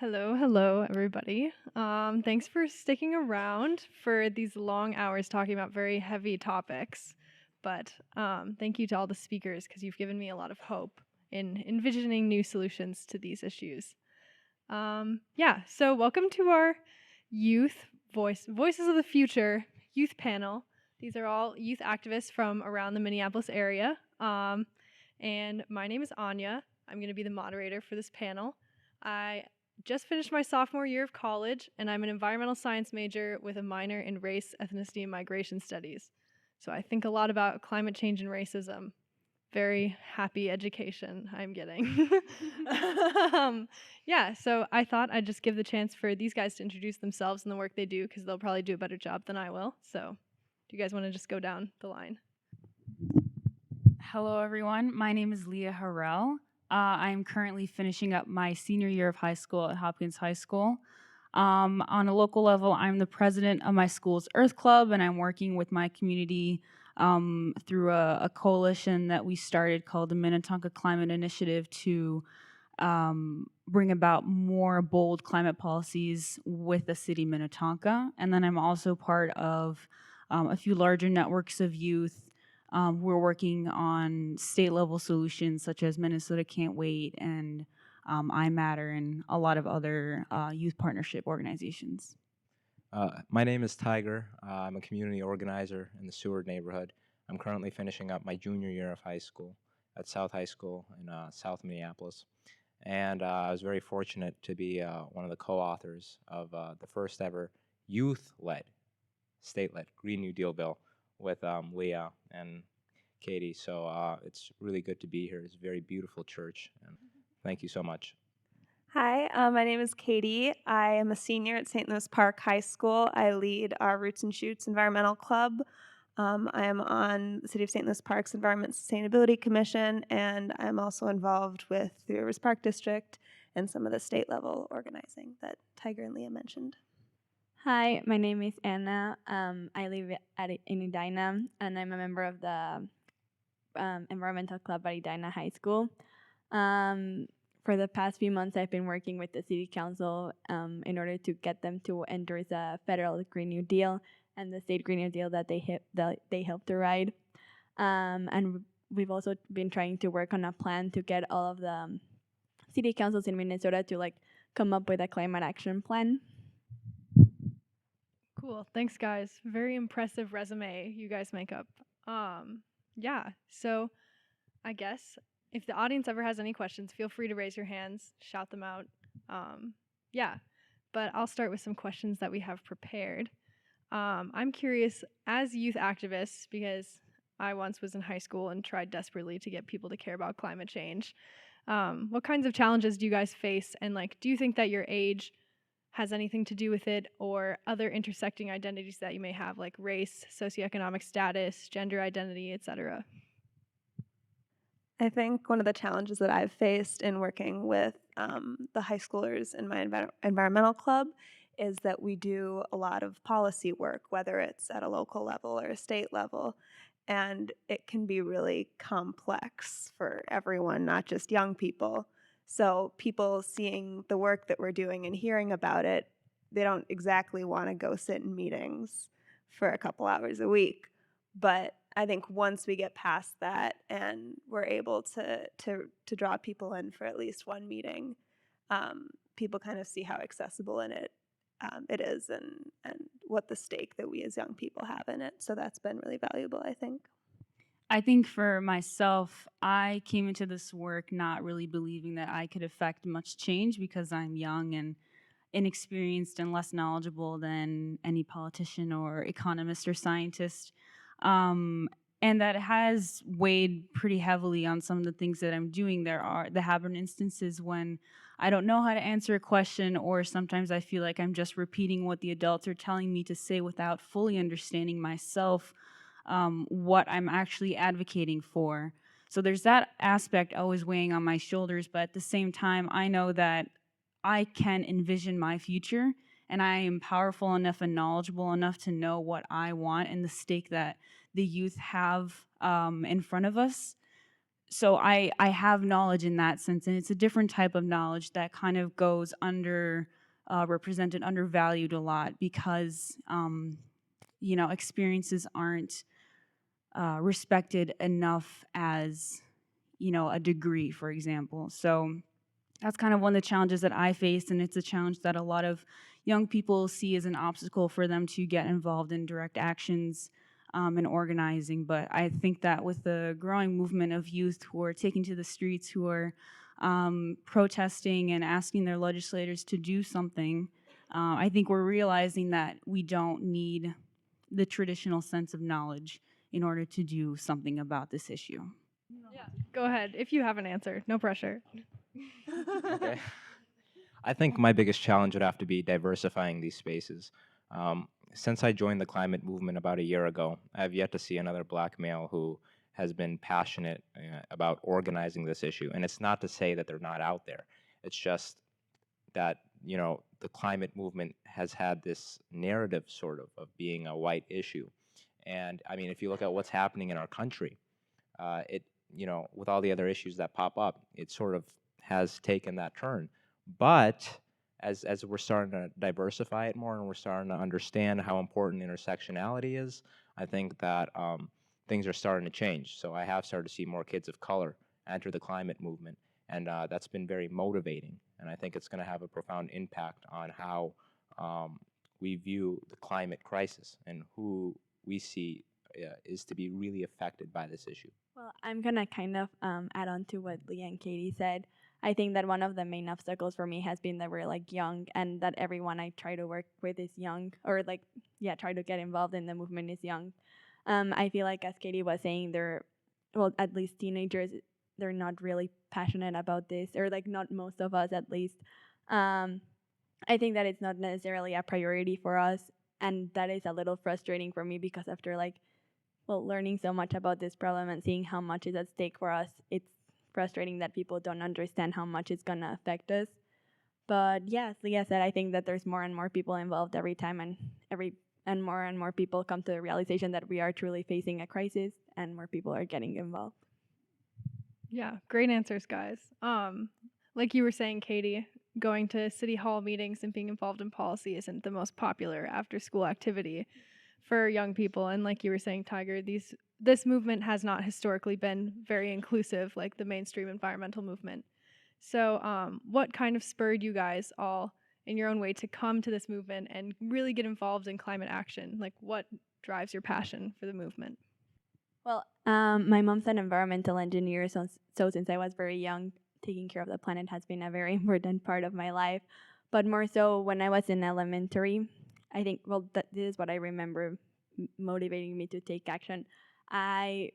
Hello, everybody. Thanks for sticking around for these long hours talking about very heavy topics. But thank you to all the speakers because you've given me a lot of hope in envisioning new solutions to these issues. So welcome to our Voices of the Future youth panel. These are all youth activists from around the Minneapolis area. And my name is Anya. I'm going to be the moderator for this panel. I just finished my sophomore year of college, and I'm an environmental science major with a minor in race, ethnicity, and migration studies. So I think a lot about climate change and racism. Very happy education I'm getting. So I thought I'd just give the chance for these guys to introduce themselves and the work they do, because they'll probably do a better job than I will. So do you guys want to just go down the line? Hello, everyone. My name is Leah Harrell. I am currently finishing up my senior year of high school at Hopkins High School. On a local level, I'm the president of my school's Earth Club, and I'm working with my community through a coalition that we started called the Minnetonka Climate Initiative to bring about more bold climate policies with the city Minnetonka. And then I'm also part of a few larger networks of youth. We're working on state-level solutions such as Minnesota Can't Wait and I Matter and a lot of other youth partnership organizations. My name is Tiger. I'm a community organizer in the Seward neighborhood. I'm currently finishing up my junior year of high school at South High School in South Minneapolis. And I was very fortunate to be one of the co-authors of the first ever youth-led, state-led Green New Deal bill with Leah and Katie. So it's really good to be here. It's a very beautiful church. And thank you so much. Hi, my name is Katie. I am a senior at St. Louis Park High School. I lead our Roots and Shoots Environmental Club. I am on the City of St. Louis Park's Environment Sustainability Commission, and I'm also involved with the Rivers Park District and some of the state-level organizing that Tiger and Leah mentioned. Hi, my name is Anna. I live in Edina, and I'm a member of the environmental club at Edina High School. For the past few months, I've been working with the City Council in order to get them to endorse the federal Green New Deal and the state Green New Deal that they helped to write. And we've also been trying to work on a plan to get all of the city councils in Minnesota to come up with a climate action plan. Cool. Thanks, guys. Very impressive resume you guys make up. So I guess if the audience ever has any questions, feel free to raise your hands, shout them out. But I'll start with some questions that we have prepared. I'm curious, as youth activists, because I once was in high school and tried desperately to get people to care about climate change. What kinds of challenges do you guys face? And do you think that your age has anything to do with it, or other intersecting identities that you may have, like race, socioeconomic status, gender identity, etc.? I think one of the challenges that I've faced in working with the high schoolers in my environmental club is that we do a lot of policy work, whether it's at a local level or a state level, and it can be really complex for everyone, not just young people. So people seeing the work that we're doing and hearing about it, they don't exactly want to go sit in meetings for a couple hours a week. But I think once we get past that and we're able to draw people in for at least one meeting, people kind of see how accessible it is and what the stake that we as young people have in it. So that's been really valuable, I think. I think for myself, I came into this work not really believing that I could affect much change because I'm young and inexperienced and less knowledgeable than any politician or economist or scientist. And that has weighed pretty heavily on some of the things that I'm doing. There have been instances when I don't know how to answer a question, or sometimes I feel like I'm just repeating what the adults are telling me to say without fully understanding myself what I'm actually advocating for. So there's that aspect always weighing on my shoulders, but at the same time, I know that I can envision my future, and I am powerful enough and knowledgeable enough to know what I want and the stake that the youth have in front of us. so I have knowledge in that sense, and it's a different type of knowledge that kind of goes under represented, undervalued a lot because experiences aren't respected enough as a degree, for example. So that's kind of one of the challenges that I faced, and it's a challenge that a lot of young people see as an obstacle for them to get involved in direct actions and organizing. But I think that with the growing movement of youth who are taking to the streets, who are protesting and asking their legislators to do something, I think we're realizing that we don't need the traditional sense of knowledge in order to do something about this issue. Yeah, go ahead. If you have an answer, no pressure. Okay. I think my biggest challenge would have to be diversifying these spaces. Since I joined the climate movement about a year ago, I have yet to see another black male who has been passionate about organizing this issue. And it's not to say that they're not out there. It's just that, the climate movement has had this narrative sort of being a white issue. And I mean, if you look at what's happening in our country, it, with all the other issues that pop up, it sort of has taken that turn. But as we're starting to diversify it more and we're starting to understand how important intersectionality is, I think that things are starting to change. So I have started to see more kids of color enter the climate movement, and that's been very motivating. And I think it's going to have a profound impact on how we view the climate crisis and who we see is to be really affected by this issue. Well, I'm gonna kind of add on to what Leah and Katie said. I think that one of the main obstacles for me has been that we're like young, and that everyone I try to work with is young, or like try to get involved in the movement is young. I feel like, as Katie was saying, well, at least teenagers, they're not really passionate about this, or like not most of us at least. I think that it's not necessarily a priority for us, and that is a little frustrating for me because after learning so much about this problem and seeing how much is at stake for us, it's frustrating that people don't understand how much it's gonna affect us. But yes, like I said, I think that there's more and more people involved every time, and more people come to the realization that we are truly facing a crisis, and more people are getting involved. Yeah, great answers, guys. Like you were saying, Katie, going to city hall meetings and being involved in policy isn't the most popular after school activity for young people. And like you were saying, Tiger, this movement has not historically been very inclusive like the mainstream environmental movement. So what kind of spurred you guys all in your own way to come to this movement and really get involved in climate action? Like, what drives your passion for the movement? Well, my mom's an environmental engineer, so since I was very young, taking care of the planet has been a very important part of my life. But more so when I was in elementary, I think, this is what I remember motivating me to take action. I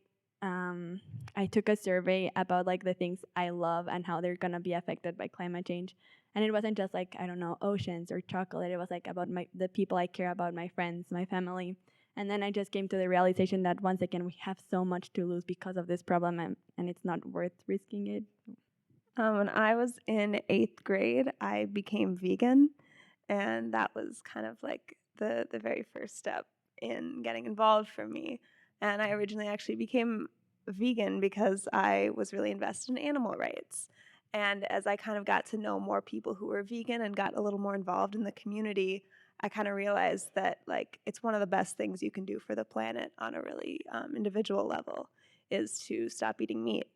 I took a survey about like the things I love and how they're gonna be affected by climate change. And it wasn't just like, I don't know, oceans or chocolate. It was like about the people I care about, my friends, my family. And then I just came to the realization that once again we have so much to lose because of this problem, and it's not worth risking it. When I was in 8th grade, I became vegan, and that was kind of like the very first step in getting involved for me. And I originally actually became vegan because I was really invested in animal rights. And as I kind of got to know more people who were vegan and got a little more involved in the community, I kind of realized that like it's one of the best things you can do for the planet on a really individual level is to stop eating meat.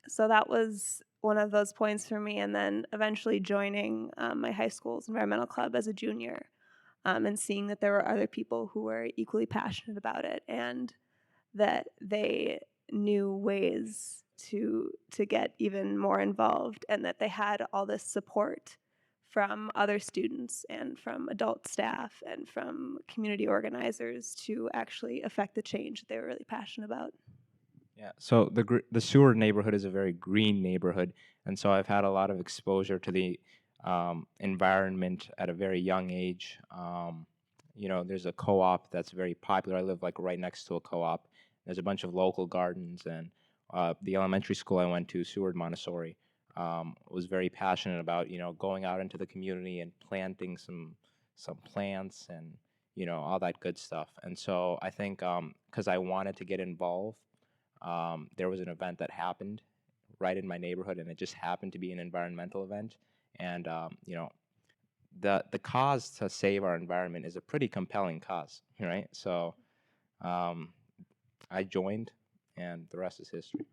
So that was one of those points for me. And then eventually joining my high school's environmental club as a junior and seeing that there were other people who were equally passionate about it and that they knew ways to get even more involved and that they had all this support from other students and from adult staff and from community organizers to actually affect the change that they were really passionate about. Yeah, so the Seward neighborhood is a very green neighborhood, and so I've had a lot of exposure to the environment at a very young age. There's a co-op that's very popular. I live like right next to a co-op. There's a bunch of local gardens, and the elementary school I went to, Seward Montessori, was very passionate about going out into the community and planting some plants and all that good stuff. And so I think because I wanted to get involved there was an event that happened right in my neighborhood, and it just happened to be an environmental event. And the cause to save our environment is a pretty compelling cause, right? So I joined, and the rest is history.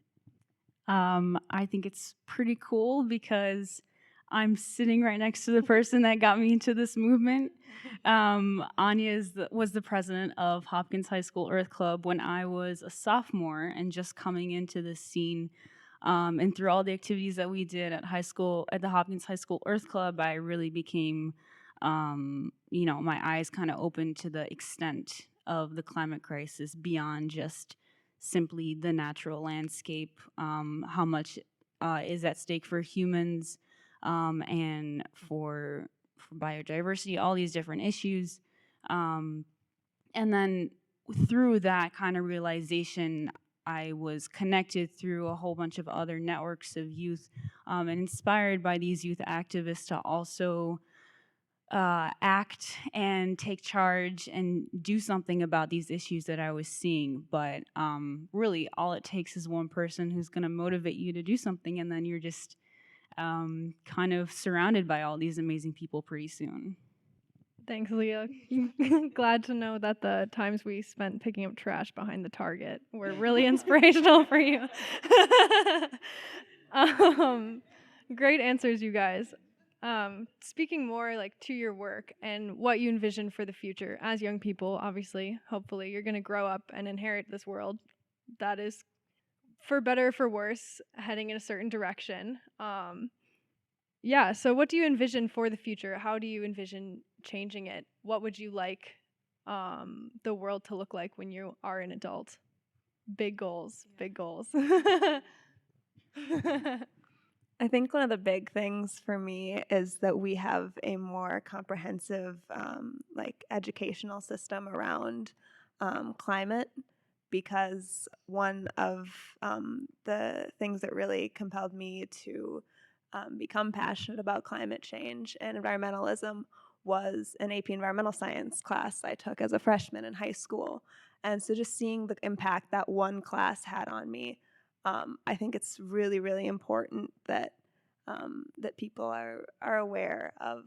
I think it's pretty cool because I'm sitting right next to the person that got me into this movement. Anya was the president of Hopkins High School Earth Club when I was a sophomore and just coming into this scene. And through all the activities that we did at the Hopkins High School Earth Club, I really became, my eyes kind of opened to the extent of the climate crisis beyond just simply the natural landscape, how much is at stake for humans and for biodiversity, all these different issues. And then through that kind of realization, I was connected through a whole bunch of other networks of youth and inspired by these youth activists to also act and take charge and do something about these issues that I was seeing. But really, all it takes is one person who's going to motivate you to do something, and then you're just kind of surrounded by all these amazing people pretty soon. Thanks, Leah. Glad to know that the times we spent picking up trash behind the Target were really inspirational for you. Great answers, you guys. Speaking more like to your work and what you envision for the future as young people, obviously, hopefully, you're going to grow up and inherit this world that is, for better or for worse, heading in a certain direction. Yeah, so what do you envision for the future? How do you envision changing it? What would you like the world to look like when you are an adult? Big goals, big goals. I think one of the big things for me is that we have a more comprehensive educational system around climate, because one of the things that really compelled me to become passionate about climate change and environmentalism was an AP environmental science class I took as a freshman in high school. And so just seeing the impact that one class had on me, I think it's really, really important that that people are aware of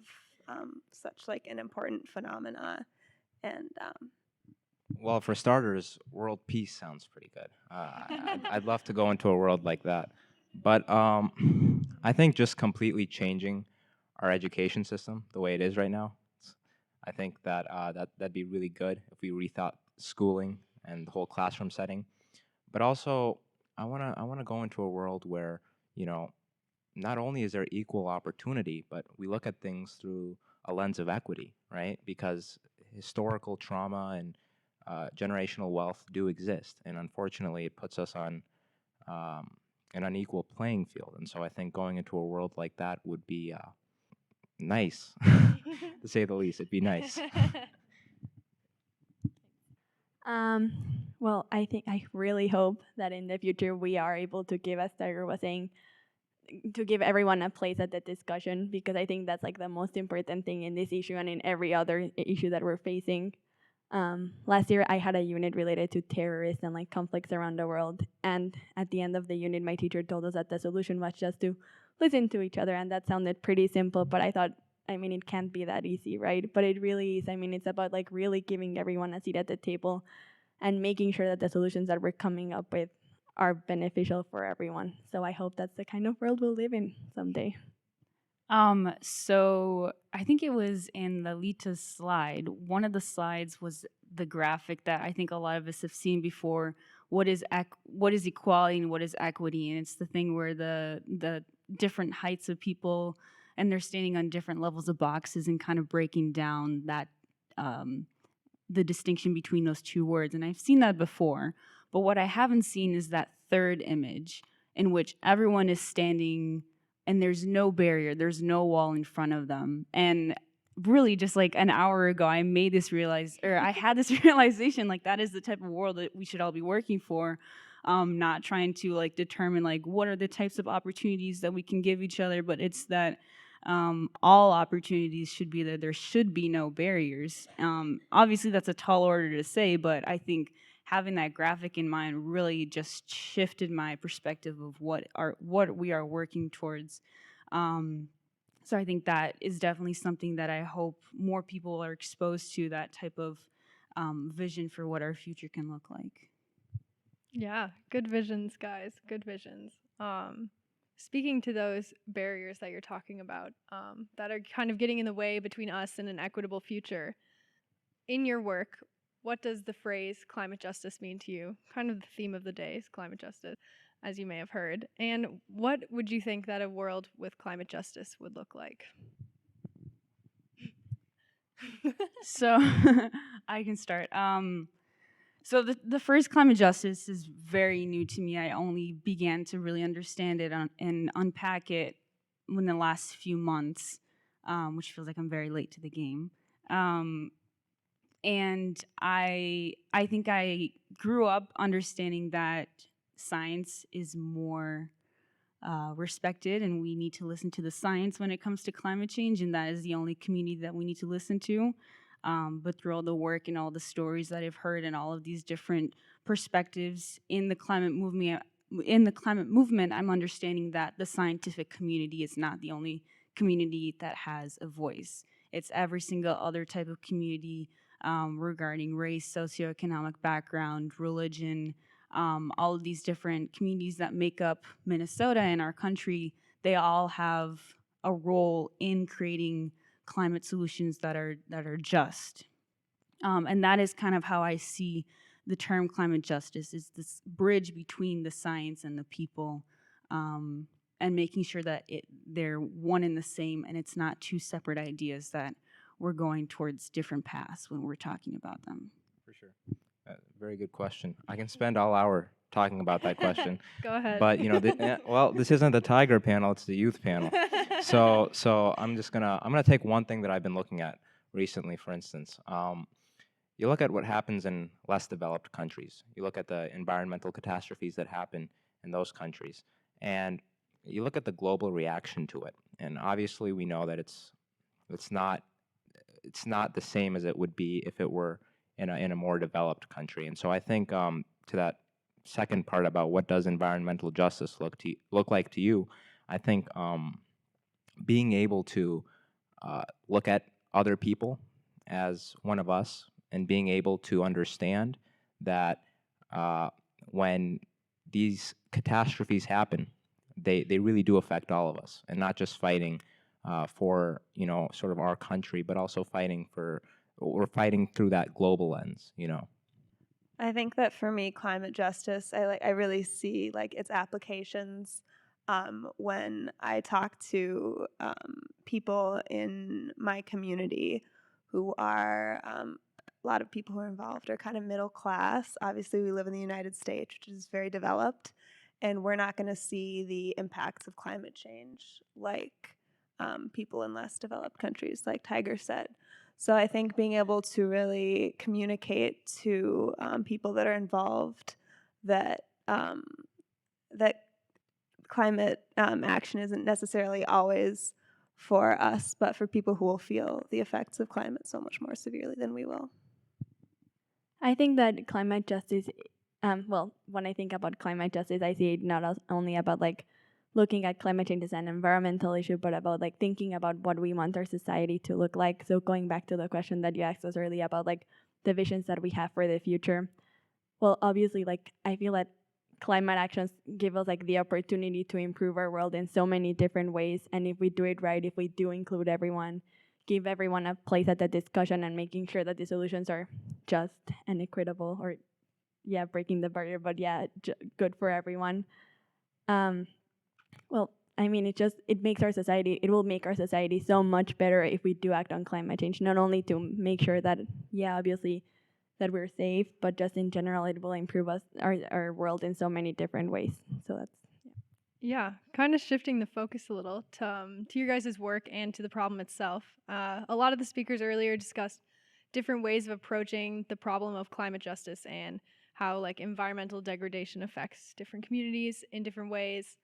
such like an important phenomena. And Well, for starters, world peace sounds pretty good. I'd love to go into a world like that. But I think just completely changing our education system the way it is right now, I think that that'd be really good if we rethought schooling and the whole classroom setting. But also, I wanna go into a world where, you know, not only is there equal opportunity, but we look at things through a lens of equity, right? Because historical trauma and generational wealth do exist, and unfortunately, it puts us on um, an unequal playing field. And so, I think going into a world like that would be nice, to say the least. It'd be nice. Well, I really hope that in the future we are able to give, as Tiger was saying, to give everyone a place at the discussion, because I think that's like the most important thing in this issue and in every other issue that we're facing. Last year I had a unit related to terrorists and like conflicts around the world, and at the end of the unit my teacher told us that the solution was just to listen to each other, and that sounded pretty simple, but I thought, I mean, it can't be that easy, right? But it really is. I mean, it's about like really giving everyone a seat at the table and making sure that the solutions that we're coming up with are beneficial for everyone. So I hope that's the kind of world we'll live in someday. So I think it was in Lalita's slide. One of the slides was the graphic that I think a lot of us have seen before. What is equality and what is equity? And it's the thing where the different heights of people and they're standing on different levels of boxes and kind of breaking down that the distinction between those two words. And I've seen that before, but what I haven't seen is that third image in which everyone is standing and there's no barrier, there's no wall in front of them. And really just like an hour ago, I had this realization, like that is the type of world that we should all be working for. Not trying to like determine like what are the types of opportunities that we can give each other, but it's that all opportunities should be there. There should be no barriers. Obviously, that's a tall order to say, but I think having that graphic in mind really just shifted my perspective of what we are working towards. So I think that is definitely something that I hope more people are exposed to, that type of vision for what our future can look like. Yeah, good visions, guys. Good visions. Speaking to those barriers that you're talking about, that are kind of getting in the way between us and an equitable future, in your work, what does the phrase climate justice mean to you? Kind of the theme of the day is climate justice, as you may have heard. And what would you think that a world with climate justice would look like? So I can start. So the first climate justice is very new to me. I only began to really understand it and unpack it in the last few months, which feels like I'm very late to the game. And I think I grew up understanding that science is more respected, and we need to listen to the science when it comes to climate change, and that is the only community that we need to listen to. But through all the work and all the stories that I've heard and all of these different perspectives in the climate movement, I'm understanding that the scientific community is not the only community that has a voice. It's every single other type of community regarding race, socioeconomic background, religion, all of these different communities that make up Minnesota and our country. They all have a role in creating climate solutions that are just. And that is kind of how I see the term climate justice, is this bridge between the science and the people, and making sure that they're one and the same, and it's not two separate ideas that we're going towards different paths when we're talking about them. For sure. Very good question. I can spend all hour talking about that question. Go ahead. But well, this isn't the Tiger panel; it's the youth panel. So I'm gonna take one thing that I've been looking at recently. For instance, you look at what happens in less developed countries. You look at the environmental catastrophes that happen in those countries, and you look at the global reaction to it. And obviously, we know that it's not the same as it would be if it were in a more developed country. And so I think to that second part about what does environmental justice look like to you, I think being able to look at other people as one of us, and being able to understand that when these catastrophes happen, they really do affect all of us, and not just fighting for sort of our country, but also we're fighting through that global lens. I think that for me, climate justice, I really see like its applications when I talk to people in my community who are a lot of people who are involved are kind of middle class. Obviously, we live in the United States, which is very developed, and we're not going to see the impacts of climate change like people in less developed countries, like Tiger said. So I think being able to really communicate to people that are involved that that climate action isn't necessarily always for us, but for people who will feel the effects of climate so much more severely than we will. I think that climate justice, well, when I think about climate justice, I see it not only about like looking at climate change as an environmental issue, but about like thinking about what we want our society to look like. So going back to the question that you asked us earlier about like the visions that we have for the future. Well, obviously, like I feel that climate actions give us like the opportunity to improve our world in so many different ways. And if we do it right, if we do include everyone, give everyone a place at the discussion, and making sure that the solutions are just and equitable, or breaking the barrier, but good for everyone. Well, I mean, it makes our society, it will make our society so much better if we do act on climate change, not only to make sure that, obviously, that we're safe, but just in general, it will improve our world in so many different ways. So that's, Yeah, kind of shifting the focus a little to your guys' work and to the problem itself. A lot of the speakers earlier discussed different ways of approaching the problem of climate justice and how like environmental degradation affects different communities in different ways.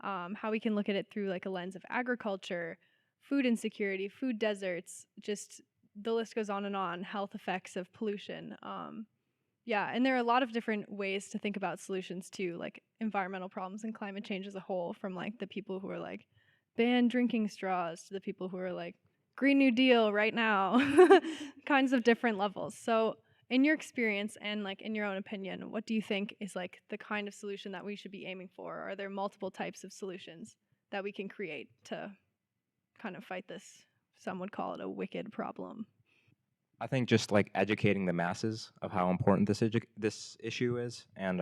How we can look at it through like a lens of agriculture, food insecurity, food deserts, just the list goes on and on, health effects of pollution. Yeah, and there are a lot of different ways to think about solutions to like environmental problems and climate change as a whole, from like the people who are like ban drinking straws to the people who are like Green New Deal right now, kinds of different levels. So, in your experience and like in your own opinion, what do you think is like the kind of solution that we should be aiming for? Are there multiple types of solutions that we can create to kind of fight this? Some would call it a wicked problem. I think just like educating the masses of how important this issue is, and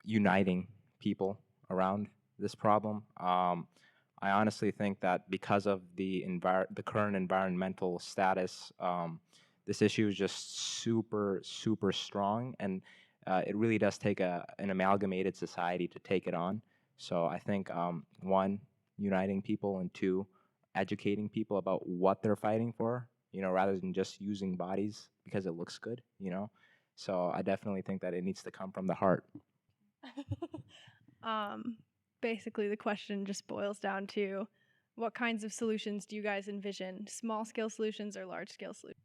uniting people around this problem. I honestly think that because of the current environmental status, this issue is just super strong, and it really does take an amalgamated society to take it on. So I think one, uniting people, and two, educating people about what they're fighting for. Rather than just using bodies because it looks good. So I definitely think that it needs to come from the heart. Basically, the question just boils down to what kinds of solutions do you guys envision? Small scale solutions or large scale solutions?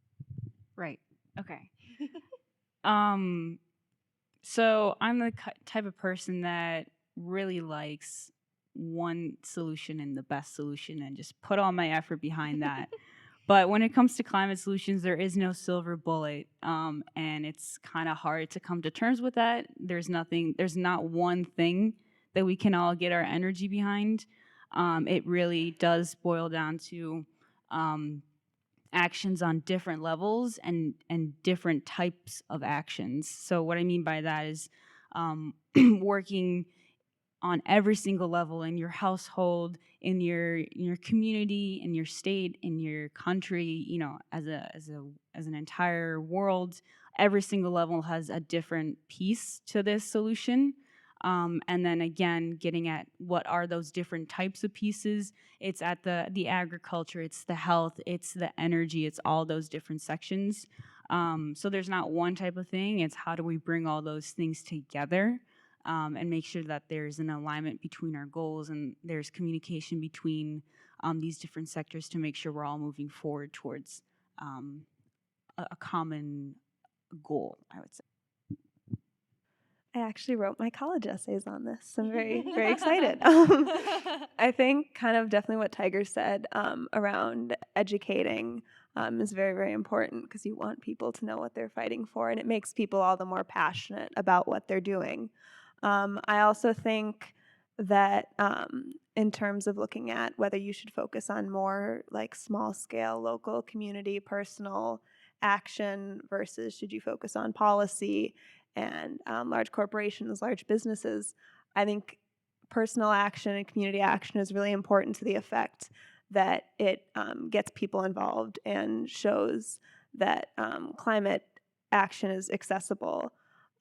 Right. Okay. So I'm the type of person that really likes one solution and the best solution and just put all my effort behind that. But when it comes to climate solutions, there is no silver bullet, and it's kind of hard to come to terms with that. There's not one thing that we can all get our energy behind. It really does boil down to actions on different levels and different types of actions. So what I mean by that is working on every single level in your household, in your community, in your state, in your country, as an entire world. Every single level has a different piece to this solution. And then again, getting at what are those different types of pieces. It's at the agriculture, it's the health, it's the energy, it's all those different sections. So there's not one type of thing. It's how do we bring all those things together and make sure that there's an alignment between our goals and there's communication between these different sectors to make sure we're all moving forward towards a common goal, I would say. I actually wrote my college essays on this. I'm very, very excited. I think kind of definitely what Tiger said around educating is very, very important because you want people to know what they're fighting for, and it makes people all the more passionate about what they're doing. I also think that in terms of looking at whether you should focus on more like small scale, local, community, personal action versus should you focus on policy and large corporations, large businesses, I think personal action and community action is really important to the effect that it gets people involved and shows that climate action is accessible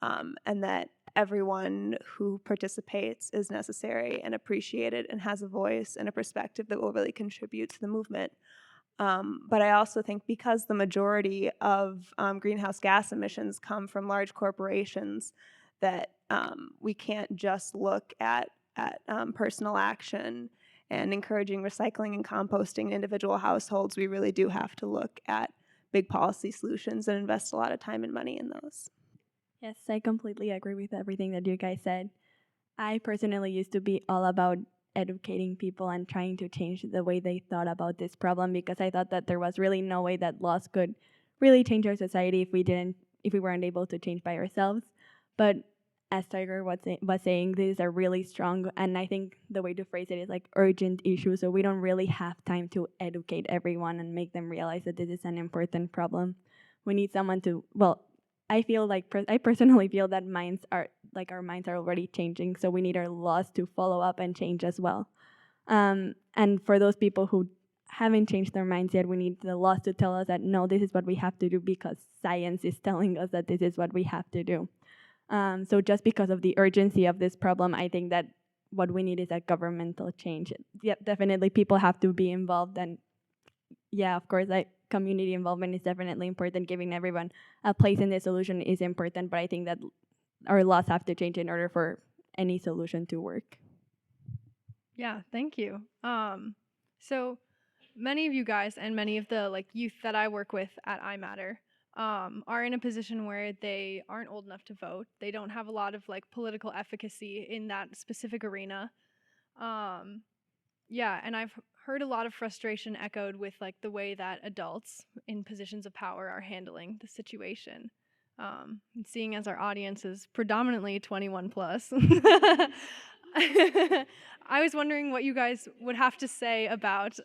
and that everyone who participates is necessary and appreciated and has a voice and a perspective that will really contribute to the movement. But I also think because the majority of greenhouse gas emissions come from large corporations, that we can't just look at personal action and encouraging recycling and composting in individual households. We really do have to look at big policy solutions and invest a lot of time and money in those. Yes, I completely agree with everything that you guys said. I personally used to be all about educating people and trying to change the way they thought about this problem because I thought that there was really no way that laws could really change our society if we weren't able to change by ourselves. But as Tiger was saying, these are really strong, and I think the way to phrase it is like urgent issues, so we don't really have time to educate everyone and make them realize that this is an important problem. We need someone to, I feel like I personally feel that our minds are already changing, so we need our laws to follow up and change as well. And for those people who haven't changed their minds yet, we need the laws to tell us that no, this is what we have to do because science is telling us that this is what we have to do. So just because of the urgency of this problem, I think that what we need is a governmental change. Yeah, definitely people have to be involved, and yeah, of course, community involvement is definitely important. Giving everyone a place in the solution is important, but I think that our laws have to change in order for any solution to work. Yeah, thank you. So many of you guys and many of the like youth that I work with at iMatter are in a position where they aren't old enough to vote. They don't have a lot of like political efficacy in that specific arena. Yeah, and I've heard a lot of frustration echoed with like the way that adults in positions of power are handling the situation. And seeing as our audience is predominantly 21 plus, I was wondering what you guys would have to say about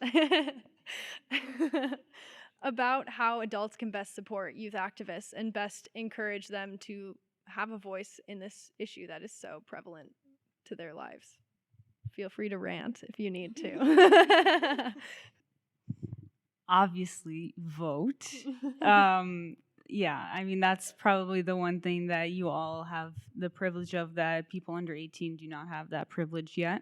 about how adults can best support youth activists and best encourage them to have a voice in this issue that is so prevalent to their lives. Feel free to rant if you need to. Obviously, vote. Yeah, I mean, that's probably the one thing that you all have the privilege of that people under 18 do not have that privilege yet.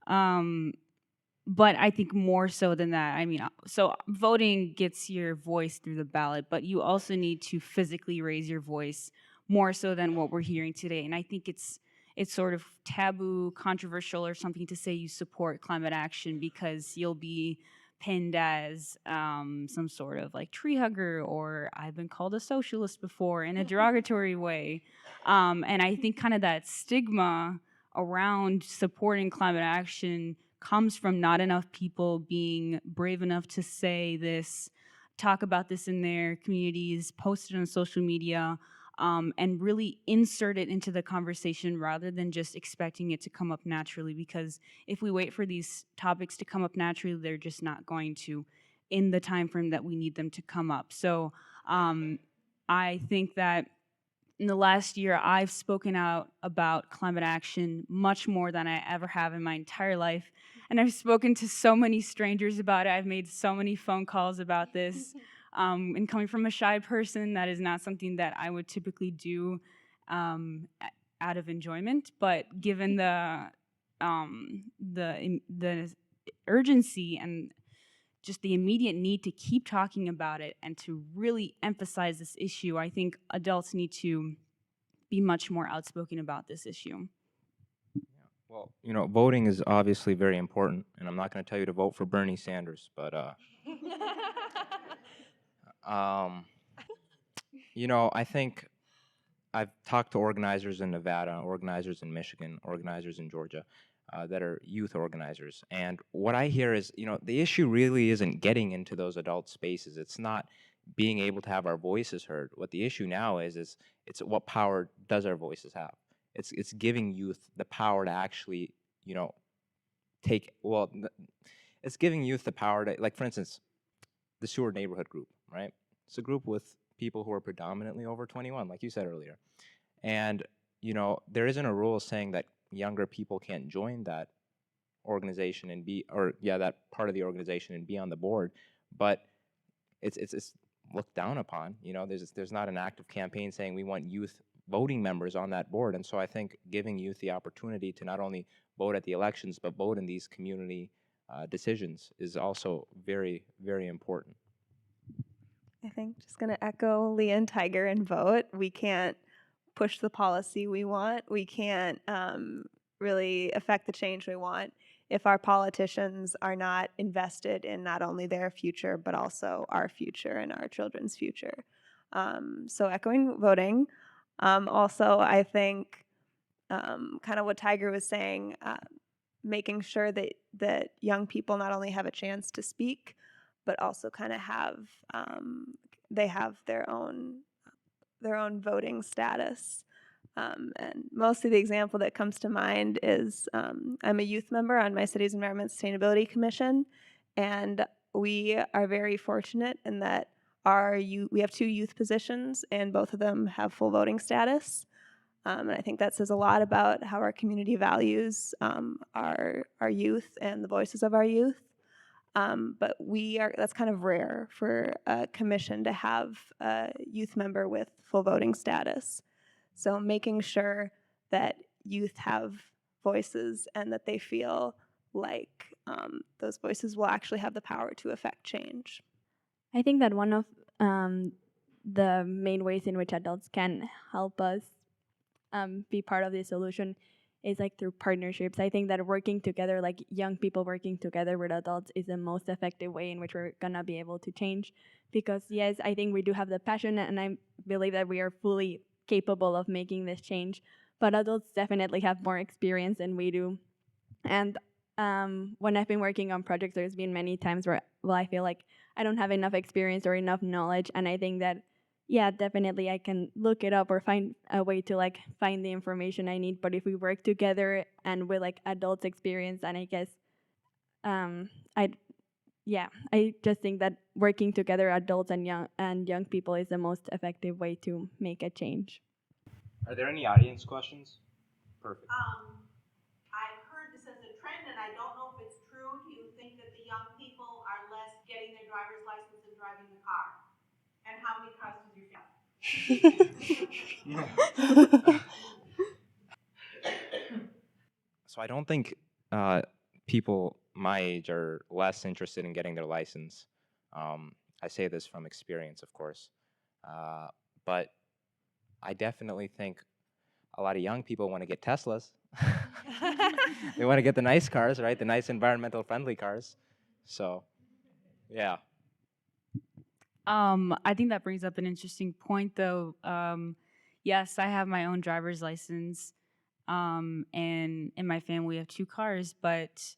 But I think more so than that, I mean, so voting gets your voice through the ballot, but you also need to physically raise your voice more so than what we're hearing today. And I think it's sort of taboo, controversial, or something to say you support climate action because you'll be pinned as some sort of like tree hugger, or I've been called a socialist before in a derogatory way. And I think kind of that stigma around supporting climate action comes from not enough people being brave enough to say this, talk about this in their communities, post it on social media, and really insert it into the conversation rather than just expecting it to come up naturally. Because if we wait for these topics to come up naturally, they're just not going to in the time frame that we need them to come up. So I think that in the last year, I've spoken out about climate action much more than I ever have in my entire life. And I've spoken to so many strangers about it. I've made so many phone calls about this. And coming from a shy person, that is not something that I would typically do out of enjoyment. But given the urgency and just the immediate need to keep talking about it and to really emphasize this issue, I think adults need to be much more outspoken about this issue. Well, you know, voting is obviously very important, and I'm not going to tell you to vote for Bernie Sanders, but you know, I think I've talked to organizers in Nevada, organizers in Michigan, organizers in Georgia that are youth organizers. And what I hear is, you know, the issue really isn't getting into those adult spaces. It's not being able to have our voices heard. What the issue now is it's what power does our voices have? It's giving youth the power to actually, you know, it's giving youth the power to, like, for instance, the Seward neighborhood group, right? It's a group with people who are predominantly over 21, like you said earlier. And, you know, there isn't a rule saying that younger people can't join that organization and that part of the organization and be on the board, but it's looked down upon. You know, there's not an active campaign saying we want youth voting members on that board. And so I think giving youth the opportunity to not only vote at the elections, but vote in these community decisions is also very, very important. I think just going to echo Leah and Tiger and vote. We can't push the policy we want. We can't really affect the change we want if our politicians are not invested in not only their future, but also our future and our children's future. So echoing voting. Also, I think kind of what Tiger was saying, making sure that young people not only have a chance to speak, but also kind of have they have their own voting status. And mostly the example that comes to mind is I'm a youth member on my city's Environment Sustainability Commission, and we are very fortunate in that we have 2 youth positions, and both of them have full voting status. And I think that says a lot about how our community values our youth and the voices of our youth. But that's kind of rare for a commission to have a youth member with full voting status. So making sure that youth have voices and that they feel like those voices will actually have the power to affect change. I think that one of the main ways in which adults can help us be part of the solution is like through partnerships. I think that working together, like young people working together with adults, is the most effective way in which we're gonna be able to change. Because yes, I think we do have the passion, and I believe that we are fully capable of making this change. But adults definitely have more experience than we do. And when I've been working on projects, there's been many times where, well, I feel like I don't have enough experience or enough knowledge, and I think that, yeah, definitely I can look it up or find a way to like find the information I need. But if we work together and with like adults' experience, and I guess, I, yeah, I just think that working together, adults and young people, is the most effective way to make a change. Are there any audience questions? Perfect. I've heard this as a trend, and I don't know if it's true. Do you think that the young people are less getting their driver's license and driving the car? And how many cars does your family? So I don't think people my age are less interested in getting their license. I say this from experience, of course. But I definitely think a lot of young people want to get Teslas. They want to get the nice cars, right? The nice environmental friendly cars. So, yeah. I think that brings up an interesting point, though. Yes, I have my own driver's license, and in my family we have 2 cars. But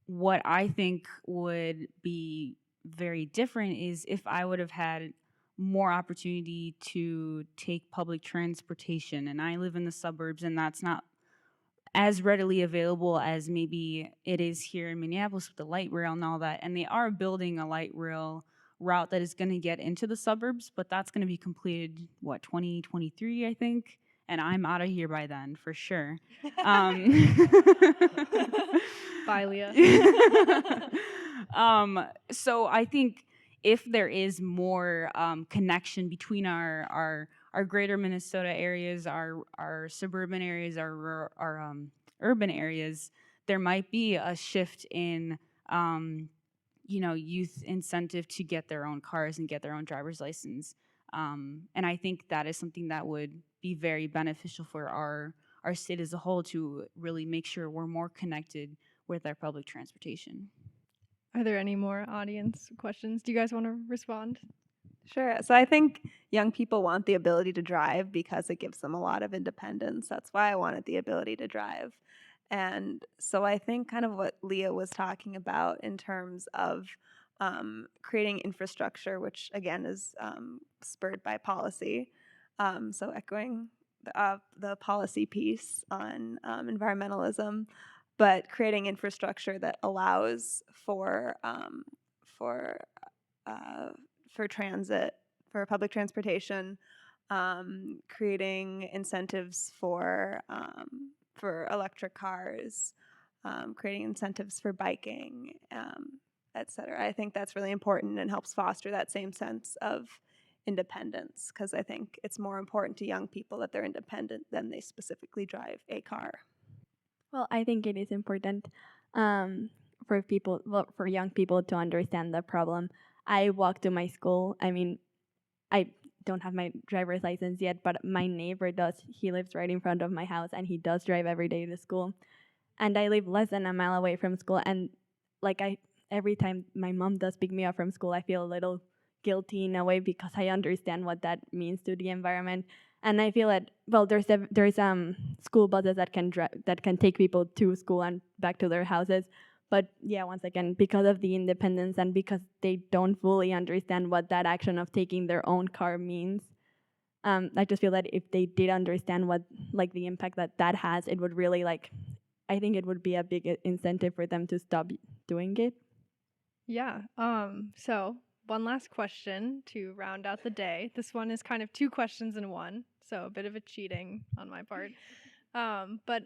what I think would be very different is if I would have had more opportunity to take public transportation. And I live in the suburbs, and that's not as readily available as maybe it is here in Minneapolis with the light rail and all that. And they are building a light rail route that is going to get into the suburbs, but that's going to be completed, 2023, I think? And I'm out of here by then, for sure. Bye, Leah. So I think if there is more connection between our greater Minnesota areas, our suburban areas, our urban areas, there might be a shift in youth incentive to get their own cars and get their own driver's license. And I think that is something that would be very beneficial for our state as a whole, to really make sure we're more connected with our public transportation. Are there any more audience questions? Do you guys want to respond? Sure. So I think young people want the ability to drive because it gives them a lot of independence. That's why I wanted the ability to drive. And so I think kind of what Leah was talking about in terms of creating infrastructure, which again is spurred by policy. So echoing the policy piece on environmentalism, but creating infrastructure that allows for transit, for public transportation, creating incentives for electric cars, creating incentives for biking, etc. I think that's really important and helps foster that same sense of independence, because I think it's more important to young people that they're independent than they specifically drive a car. Well, I think it is important for young people to understand the problem. I walk to my school. I mean, I don't have my driver's license yet, but my neighbor does. He lives right in front of my house, and he does drive every day to school. And I live less than a mile away from school, and every time my mom does pick me up from school, I feel a little guilty in a way, because I understand what that means to the environment. And I feel that, well, there's school buses that can take people to school and back to their houses. But yeah, once again, because of the independence and because they don't fully understand what that action of taking their own car means, I just feel that if they did understand what the impact that has, it would really I think it would be a big incentive for them to stop doing it. Yeah. So one last question to round out the day. This one is kind of 2 questions in one, so a bit of a cheating on my part. But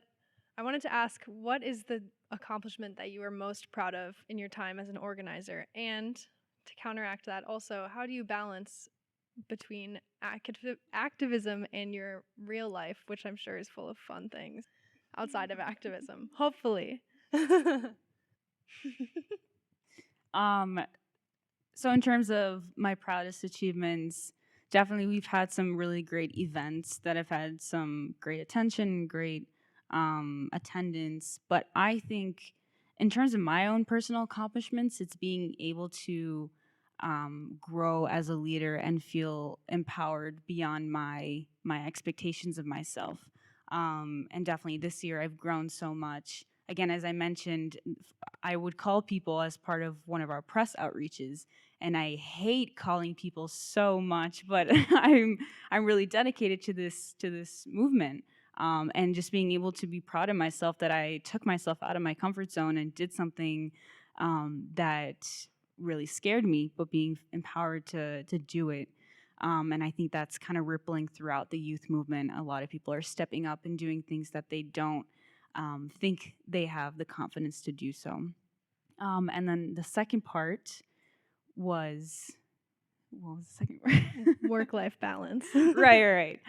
I wanted to ask, what is the accomplishment that you are most proud of in your time as an organizer? And to counteract that, also, how do you balance between activism and your real life, which I'm sure is full of fun things outside of activism, hopefully? So in terms of my proudest achievements, definitely we've had some really great events that have had some great attention, great attendance. But I think in terms of my own personal accomplishments, it's being able to grow as a leader and feel empowered beyond my expectations of myself. And definitely this year I've grown so much. Again, as I mentioned, I would call people as part of one of our press outreaches, and I hate calling people so much, but I'm really dedicated to this movement. And just being able to be proud of myself that I took myself out of my comfort zone and did something that really scared me, but being empowered to do it. And I think that's kind of rippling throughout the youth movement. A lot of people are stepping up and doing things that they don't think they have the confidence to do so. And then the second part was, what was the second part? Work-life balance. right.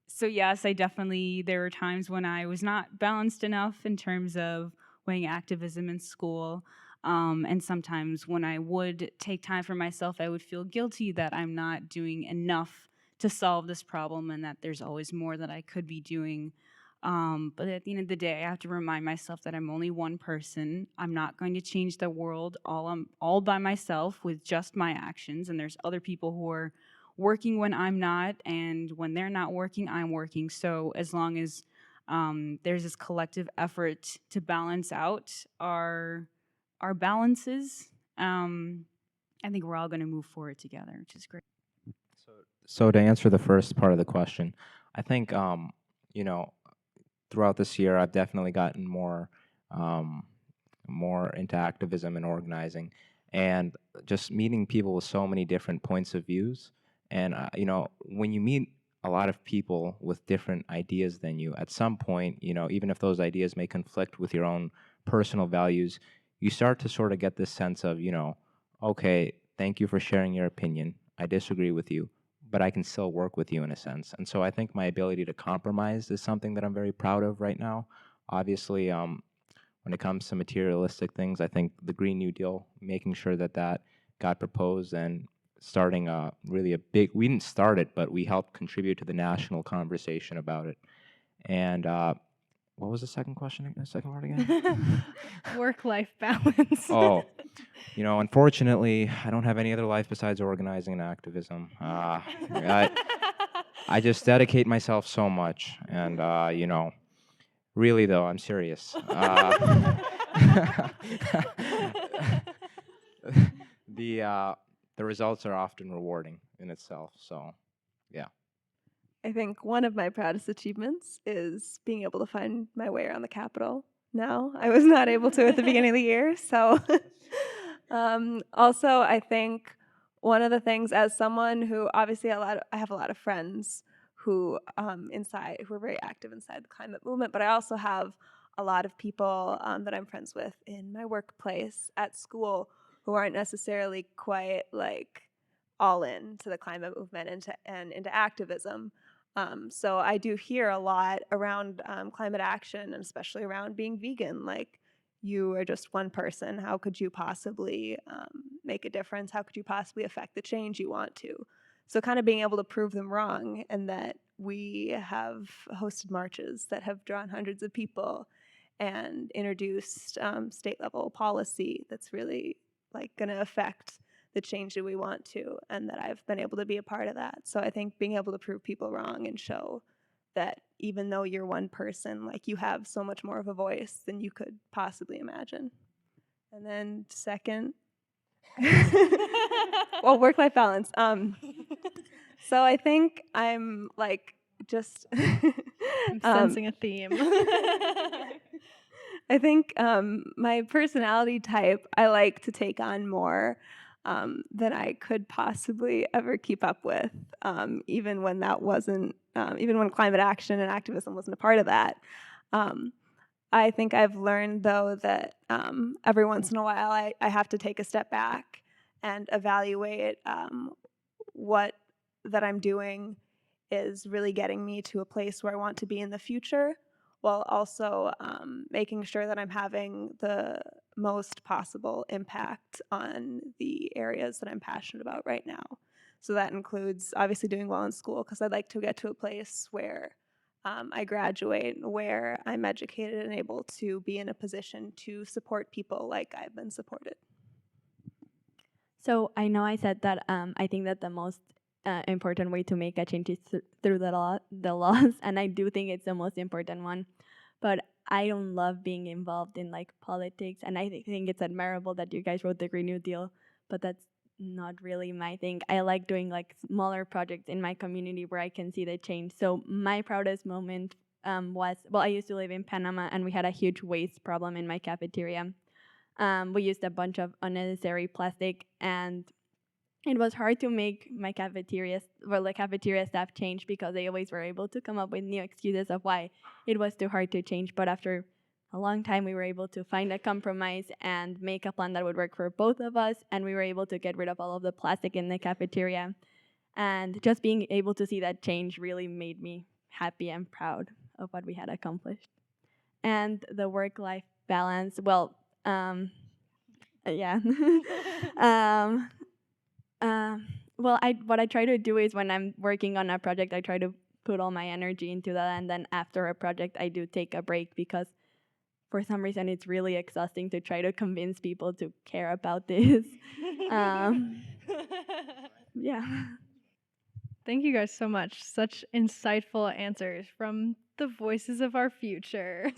So yes, there were times when I was not balanced enough in terms of weighing activism in school. And sometimes when I would take time for myself, I would feel guilty that I'm not doing enough to solve this problem and that there's always more that I could be doing. But at the end of the day, I have to remind myself that I'm only one person. I'm not going to change the world all by myself with just my actions. And there's other people who are working when I'm not, and when they're not working, I'm working. So as long as there's this collective effort to balance out our balances, I think we're all going to move forward together, which is great. So to answer the first part of the question, I think throughout this year I've definitely gotten more into activism and organizing, and just meeting people with so many different points of views. And when you meet a lot of people with different ideas than you, at some point, even if those ideas may conflict with your own personal values, you start to sort of get this sense of, okay, thank you for sharing your opinion. I disagree with you, but I can still work with you in a sense. And so I think my ability to compromise is something that I'm very proud of right now. Obviously, when it comes to materialistic things, I think the Green New Deal, making sure that got proposed and starting we didn't start it, but we helped contribute to the national conversation about it. And what was the second question? The second part again? Work-life balance. Oh, unfortunately, I don't have any other life besides organizing and activism. I just dedicate myself so much, and really though, I'm serious. The results are often rewarding in itself. So, yeah. I think one of my proudest achievements is being able to find my way around the Capitol now. I was not able to at the beginning of the year. So also, I think one of the things, as someone who obviously I have a lot of friends who who are very active inside the climate movement, but I also have a lot of people that I'm friends with in my workplace, at school, who aren't necessarily quite like all in to the climate movement and into activism. So I do hear a lot around climate action, and especially around being vegan. Like, you are just one person. How could you possibly make a difference? How could you possibly affect the change you want to? So kind of being able to prove them wrong, and that we have hosted marches that have drawn hundreds of people and introduced state level policy that's really like going to affect the change that we want to, and that I've been able to be a part of that. So I think being able to prove people wrong and show that even though you're one person, like, you have so much more of a voice than you could possibly imagine. And then second, well, work-life balance. So I think I'm like just I'm sensing a theme. I think my personality type, I like to take on more than I could possibly ever keep up with, even when that wasn't, even when climate action and activism wasn't a part of that. I think I've learned, though, that every once in a while I have to take a step back and evaluate what that I'm doing is really getting me to a place where I want to be in the future, while also making sure that I'm having the most possible impact on the areas that I'm passionate about right now. So that includes obviously doing well in school, because I'd like to get to a place where I graduate, where I'm educated and able to be in a position to support people like I've been supported. So I know I said that I think that the most important way to make a change is through the laws, and I do think it's the most important one. But I don't love being involved in like politics, and I think it's admirable that you guys wrote the Green New Deal, but that's not really my thing. I like doing like smaller projects in my community where I can see the change. So my proudest moment was, well, I used to live in Panama, and we had a huge waste problem in my cafeteria. We used a bunch of unnecessary plastic, and it was hard to make my the cafeteria staff change, because they always were able to come up with new excuses of why it was too hard to change. But after a long time, we were able to find a compromise and make a plan that would work for both of us, and we were able to get rid of all of the plastic in the cafeteria. And just being able to see that change really made me happy and proud of what we had accomplished. And the work-life balance, well, yeah. um, well, what I try to do is, when I'm working on a project, I try to put all my energy into that, and then after a project, I do take a break, because for some reason it's really exhausting to try to convince people to care about this. Yeah. Thank you guys so much. Such insightful answers from the voices of our future.